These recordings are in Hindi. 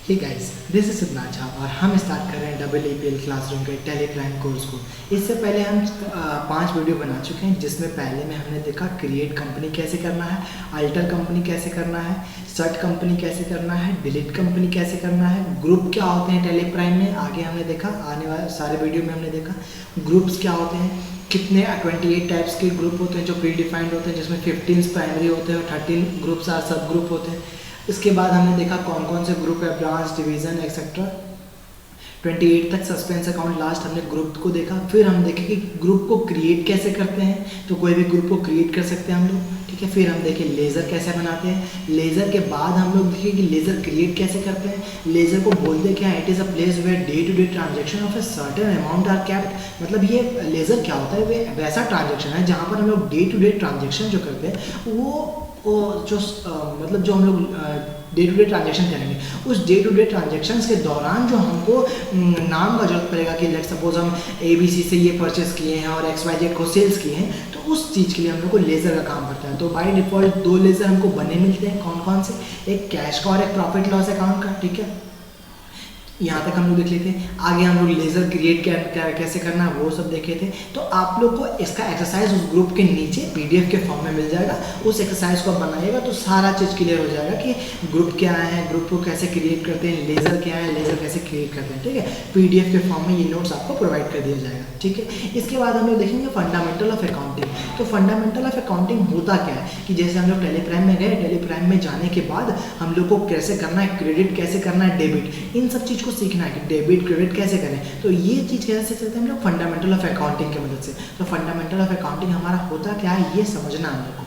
Hey guys, this is Siddhanath Jha और हम स्टार्ट कर रहे हैं AAPL क्लासरूम के टेली प्राइम कोर्स को। इससे पहले हम 5 वीडियो बना चुके हैं, जिसमें पहले में हमने देखा क्रिएट कंपनी कैसे करना है, अल्टर कंपनी कैसे करना है, सर्ट कंपनी कैसे करना है, डिलीट कंपनी कैसे करना है, ग्रुप क्या होते हैं टेली प्राइम में। आगे हमने देखा, आने वाले सारे वीडियो में हमने देखा ग्रुप्स क्या होते हैं, कितने 28 टाइप्स के ग्रुप होते हैं जो प्री डिफाइंड होते हैं, जिसमें 15 प्राइमरी होते हैं और 13 ग्रुप्स आर सब ग्रुप होते हैं। इसके बाद हमने देखा कौन कौन से ग्रुप है, ब्रांच, डिवीज़न एक्सेट्रा। 28 तक सस्पेंस अकाउंट लास्ट हमने ग्रुप को देखा। फिर हम देखें कि ग्रुप को क्रिएट कैसे करते हैं, तो कोई भी ग्रुप को क्रिएट कर सकते हैं हम लोग, ठीक है। फिर हम देखें लेज़र कैसे बनाते हैं। लेज़र के बाद हम लोग देखें कि लेज़र क्रिएट कैसे करते हैं। लेज़र को बोलते क्या, it is a place where day to day transaction of a certain amount are kept. मतलब ये लेज़र क्या होता है, वे वैसा ट्रांजेक्शन है जहाँ पर हम लोग डे टू डे ट्रांजेक्शन जो करते हैं वो जो मतलब जो हम लोग डे टू डे ट्रांजेक्शन करेंगे, उस डे टू डे ट्रांजेक्शन्स के दौरान जो हमको नाम का जरूरत पड़ेगा कि लेट्स सपोज हम ABC से ये परचेस किए हैं और XYZ को सेल्स किए हैं, तो उस चीज़ के लिए हम लोग को लेज़र का काम पड़ता है। तो बाय डिफ़ॉल्ट 2 लेज़र हमको बने मिलते हैं। कौन कौन से, एक कैश का और एक प्रॉफिट लॉस अकाउंट का, ठीक है। यहाँ तक हम लोग देख लेते हैं। आगे हम लोग लेज़र क्रिएट कैसे करना है वो सब देखे थे। तो आप लोग को इसका एक्सरसाइज उस ग्रुप के नीचे PDF के फॉर्म में मिल जाएगा। उस एक्सरसाइज को बनाइएगा तो सारा चीज़ क्लियर हो जाएगा कि ग्रुप क्या है, ग्रुप को कैसे क्रिएट करते हैं, लेज़र क्या है, लेज़र कैसे क्रिएट करते हैं, ठीक है। PDF के फॉर्म में ये नोट्स आपको प्रोवाइड कर दिया जाएगा, ठीक है। इसके बाद हम लोग देखेंगे फंडामेंटल ऑफ अकाउंटिंग। तो फंडामेंटल ऑफ अकाउंटिंग होता क्या है कि जैसे हम लोग टेलीप्राइम में गए, टेलीप्राइम में जाने के बाद हम लोग को कैसे करना है, क्रेडिट कैसे करना है, डेबिट, इन सब चीज़ को सीखना है कि डेबिट क्रेडिट कैसे करें। तो ये चीज़ कैसे सीख सकते हैं हम लोग, फंडामेंटल ऑफ अकाउंटिंग की मदद से। तो फंडामेंटल ऑफ अकाउंटिंग हमारा होता क्या है ये समझना हम लोग को,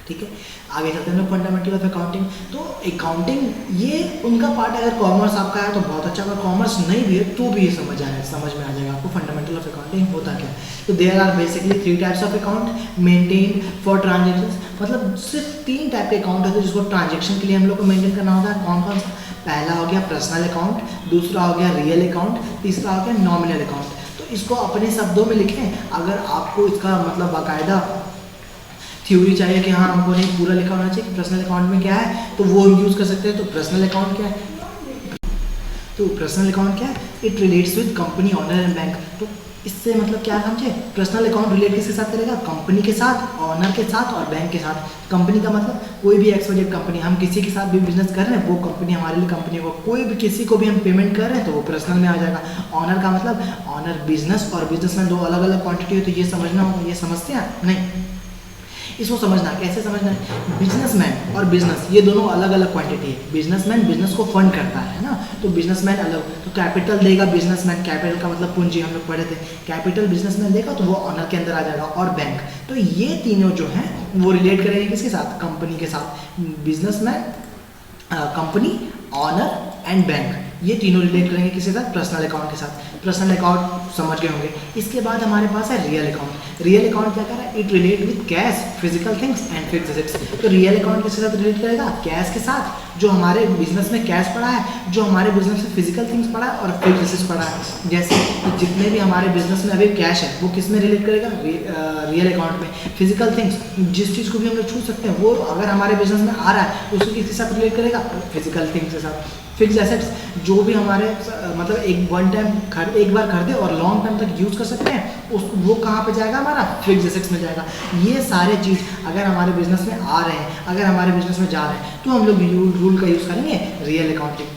ठीक है। आगे चलते हैं लोग फंडामेंटल ऑफ अकाउंटिंग। तो अकाउंटिंग ये उनका पार्ट है। अगर कॉमर्स आपका है तो बहुत अच्छा, अगर कॉमर्स नहीं भी है तो भी ये समझ में आ जाएगा आपको फंडामेंटल ऑफ अकाउंटिंग होता क्या है। तो there are basically 3 types of account maintain for transaction. मतलब सिर्फ 3 टाइप के अकाउंट होते हैं जिसको ट्रांजेक्शन के लिए हम लोग को मेंटेन करना होता है। कौन कौन सा, पहला हो गया पर्सनल अकाउंट, दूसरा हो गया रियल अकाउंट, तीसरा हो गया नॉमिनल अकाउंट। तो इसको अपने शब्दों में लिखें। अगर आपको इसका मतलब बाकायदा थ्योरी चाहिए कि हाँ हमको नहीं पूरा लिखा होना चाहिए कि पर्सनल अकाउंट में क्या है, तो वो यूज़ कर सकते हैं। तो पर्सनल अकाउंट क्या है, तो पर्सनल अकाउंट क्या है, it relates with company, owner and bank. तो इससे मतलब क्या समझे, पर्सनल अकाउंट रिलेट किसके साथ करेगा, कंपनी के साथ, ऑनर के साथ और बैंक के साथ। कंपनी का मतलब कोई भी XYZ कंपनी, हम किसी के साथ भी बिजनेस कर रहे हैं वो कंपनी हमारे लिए कंपनी हो। कोई भी किसी को भी हम पेमेंट कर रहे हैं तो वो पर्सनल में आ जाएगा। ऑनर का मतलब ऑनर बिजनेस और बिजनेसमैन 2 अलग अलग क्वांटिटी हो, तो ये समझना होगा। ये समझते हैं नहीं, इसको समझना कैसे समझना है, बिजनेसमैन और बिजनेस ये दोनों अलग अलग क्वांटिटी है। बिजनेसमैन बिजनेस को फंड करता है ना, तो बिजनेसमैन अलग। तो कैपिटल देगा बिजनेसमैन, कैपिटल का मतलब पूंजी, हम लोग पढ़े थे। कैपिटल बिजनेसमैन देगा तो वो ऑनर के अंदर आ जाएगा। और बैंक, तो ये तीनों जो हैं वो रिलेट करेंगे किसके साथ, कंपनी के साथ। Businessman, company, owner and bank, ये तीनों रिलेट करेंगे किसके साथ, पर्सनल अकाउंट के साथ। पर्सनल अकाउंट समझ गए होंगे। इसके बाद हमारे पास है रियल अकाउंट। रियल अकाउंट क्या कर रहा है, it relate with cash, physical things and fixed assets. तो रियल अकाउंट किसके साथ रिलेट करेगा, कैश के साथ। जो हमारे बिजनेस में कैश पड़ा है, जो हमारे बिजनेस में फिजिकल थिंग्स पड़ा है और फिक्स्ड एसेट्स पड़ा है। जैसे जितने भी हमारे बिजनेस में अभी कैश है वो किस में रिलेट करेगा, रियल अकाउंट में। फिजिकल थिंग्स, जिस चीज़ को भी हम लोग छू सकते हैं वो अगर हमारे बिजनेस में आ रहा है तो उसको किसके साथ रिलेट करेगा, फिजिकल थिंग्स के साथ। फिक्स्ड एसेट्स, जो भी हमारे मतलब एक बार खरीदे और लॉन्ग टाइम तक यूज़ कर सकते हैं, उस वो कहाँ पे जाएगा, हमारा फिक्स्ड एसेट्स में जाएगा। ये सारे चीज़ अगर हमारे बिजनेस में आ रहे हैं, अगर हमारे बिजनेस में जा रहे हैं, तो हम लोग रूल का यूज़ करेंगे रियल अकाउंटिंग।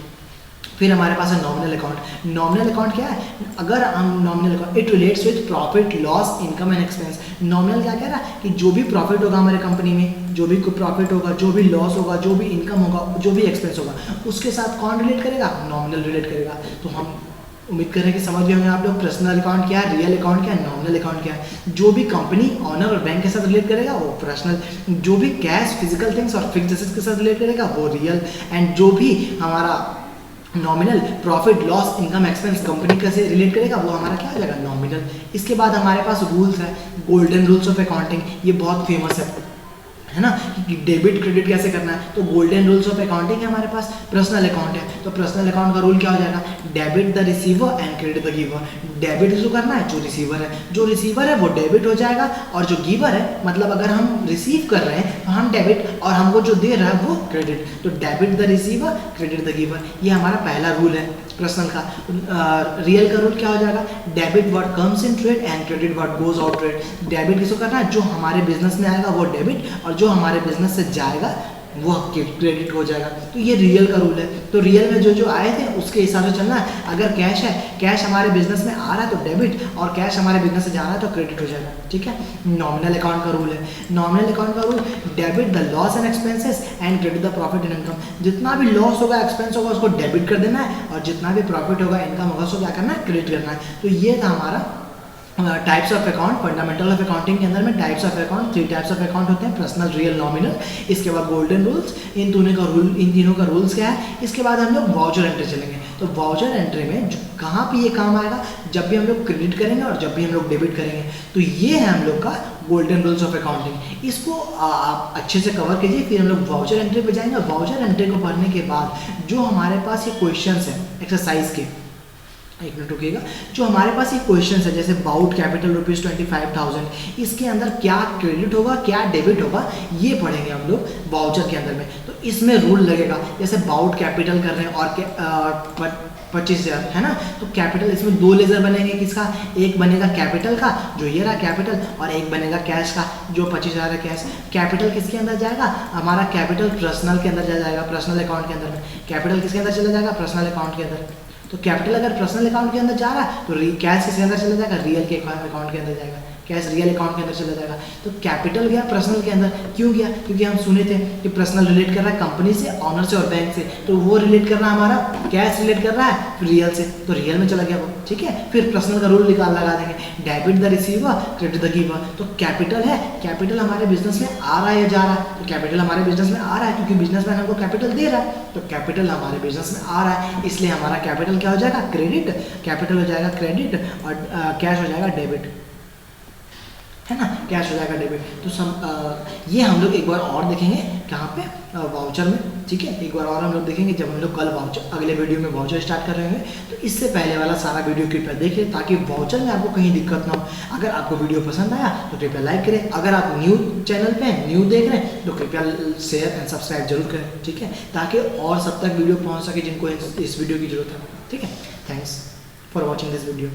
फिर हमारे पास है नॉमिनल अकाउंट। नॉमिनल अकाउंट क्या है, अगर हम nominal account, it relates with profit, loss, income and expense. Nominal क्या कह रहा है कि जो भी प्रॉफिट होगा हमारे कंपनी में, जो भी प्रॉफिट होगा, जो भी लॉस होगा, जो भी इनकम होगा, जो भी एक्सपेंस होगा, उसके साथ कौन रिलेट करेगा, नॉमिनल रिलेट करेगा। तो हम उम्मीद कर रहे हैं कि समझ गए होंगे आप लोग पर्सनल अकाउंट क्या है, रियल अकाउंट क्या है, नॉमिनल अकाउंट क्या है। जो भी कंपनी, ऑनर और बैंक के साथ रिलेट करेगा वो पर्सनल। जो भी कैश, फिजिकल थिंग्स और फिक्स्ड एसेट्स के साथ रिलेट करेगा वो रियल। एंड जो भी हमारा nominal, profit, loss, income, expense company कैसे रिलेट करेगा वो हमारा क्या हो जाएगा, नॉमिनल। इसके बाद हमारे पास रूल्स है, गोल्डन रूल्स ऑफ अकाउंटिंग, ये बहुत फेमस है। है ना, कि डेबिट क्रेडिट कैसे करना है। तो गोल्डन रूल्स ऑफ अकाउंटिंग है हमारे पास, पर्सनल अकाउंट है, तो पर्सनल अकाउंट का रूल क्या हो जाएगा, debit the receiver and credit the giver. Debit जो करना है जो रिसीवर है, जो रिसीवर है वो डेबिट हो जाएगा, और जो गिवर है मतलब अगर हम रिसीव कर रहे हैं तो हम डेबिट, और हमको जो दे रहा है वो क्रेडिट। तो debit the receiver credit the giver, ये हमारा पहला रूल है पर्सनल का। रियल का रूल क्या हो जाएगा, debit what comes in trade and credit what goes out trade. Debit किसको करना है, जो हमारे बिजनेस में आएगा वो डेबिट, और जो हमारे बिजनेस से जाएगा वो क्रेडिट हो जाएगा। तो ये रियल का रूल है। तो रियल में जो जो आए थे उसके हिसाब से चलना है। अगर कैश है, कैश हमारे बिजनेस में आ रहा है तो डेबिट, और कैश हमारे बिजनेस से जा रहा है तो क्रेडिट हो जाएगा, ठीक है। नॉमिनल अकाउंट का रूल है, नॉमिनल अकाउंट का rule, debit the loss and expenses and credit the profit and income. जितना भी लॉस होगा, एक्सपेंस होगा, उसको डेबिट कर देना है, और जितना भी प्रॉफिट होगा, इनकम होगा, उसको क्या करना है, क्रेडिट करना है। तो ये था हमारा types of account. Fundamental of accounting के अंदर में types of account, 3 types of account होते हैं, पर्सनल, रियल, नॉमिनल। इसके बाद गोल्डन रूल्स, इन तीनों का रूल्स क्या है। इसके बाद हम लोग वाउचर एंट्री चलेंगे। तो वाउचर एंट्री में कहाँ पे ये काम आएगा, जब भी हम लोग क्रेडिट करेंगे और जब भी हम लोग डेबिट करेंगे। तो ये है हम लोग का गोल्डन रूल्स ऑफ अकाउंटिंग। इसको आप अच्छे से कवर कीजिए, फिर हम लोग वाउचर एंट्री पे जाएंगे। और वाउचर एंट्री को पढ़ने के बाद जो हमारे पास ये क्वेश्चंस हैं एक्सरसाइज के, एक मिनट रुकिएगा, जो हमारे पास ये क्वेश्चन है जैसे बाउट कैपिटल ₹25,000, इसके अंदर क्या क्रेडिट होगा क्या डेबिट होगा, ये पढ़ेंगे हम लोग वाउचर के अंदर में। तो इसमें रूल लगेगा, जैसे बाउट कैपिटल कर रहे हैं और 25,000 है ना, तो कैपिटल इसमें 2 लेजर बनेंगे, किसका, एक बनेगा कैपिटल का जो ये रहा कैपिटल, और एक बनेगा कैश का जो 25,000 है कैश। कैपिटल किसके अंदर जाएगा, हमारा कैपिटल पर्सनल के अंदर जाएगा, पर्सनल अकाउंट के अंदर में। कैपिटल किसके अंदर चला जाएगा, पर्सनल अकाउंट के अंदर। तो कैपिटल अगर पर्सनल अकाउंट के अंदर जा रहा है तो कैश किसके अंदर चला जाएगा, रियल के अकाउंट के अंदर जाएगा, कैश रियल अकाउंट के अंदर चला जाएगा। तो कैपिटल गया पर्सनल के अंदर, क्यों गया, क्योंकि हम सुने थे कि पर्सनल रिलेट कर रहा है कंपनी से, ऑनर से और बैंक से, तो वो रिलेट कर रहा है हमारा, कैश रिलेट कर रहा है फिर रियल से, तो रियल में चला गया वो, ठीक है। फिर पर्सनल का रूल लगा देंगे, debit the receiver credit the giver. तो कैपिटल है, कैपिटल हमारे बिजनेस में आ रहा है या जा रहा है, तो कैपिटल हमारे बिजनेस में आ रहा है क्योंकि बिजनेसमैन हमको कैपिटल दे रहा है, तो कैपिटल हमारे बिजनेस में आ रहा है, इसलिए हमारा कैपिटल क्या हो जाएगा, क्रेडिट, कैपिटल हो जाएगा क्रेडिट, और कैश हो जाएगा डेबिट, है ना, कैश हो जाएगा डेबिट। तो ये हम लोग एक बार और देखेंगे कहाँ पे, वाउचर में, ठीक है। एक बार और हम लोग देखेंगे जब हम लोग कल वाउचर, अगले वीडियो में वाउचर स्टार्ट कर रहे होंगे। तो इससे पहले वाला सारा वीडियो कृपया देख लें ताकि वाउचर में आपको कहीं दिक्कत ना हो। अगर आपको वीडियो पसंद आया तो कृपया लाइक करें, अगर आप न्यू चैनल पे न्यू देख रहे हैं तो कृपया शेयर एंड सब्सक्राइब जरूर करें, ठीक है, ताकि और सब तक वीडियो पहुँच सके जिनको इस वीडियो की जरूरत है, ठीक है। Thanks for watching this video.